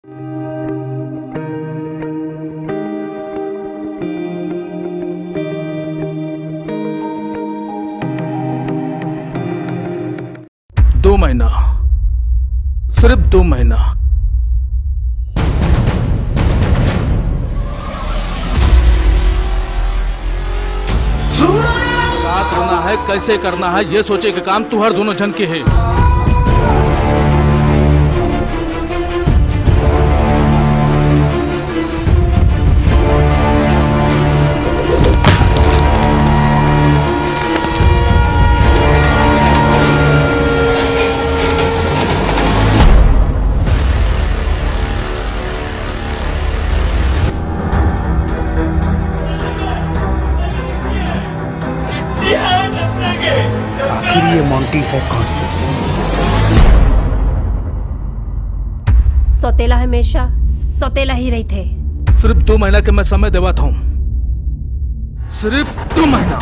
दो महीना, सिर्फ 2 महीना। क्या करना है, कैसे करना है, ये सोचे कि काम तू हर दोनों जन के है। आखिर ये मोंटी है कौन? सौतेला हमेशा सौतेला ही रही थे। सिर्फ 2 महीना के मैं समय देवा था, सिर्फ 2 महीना।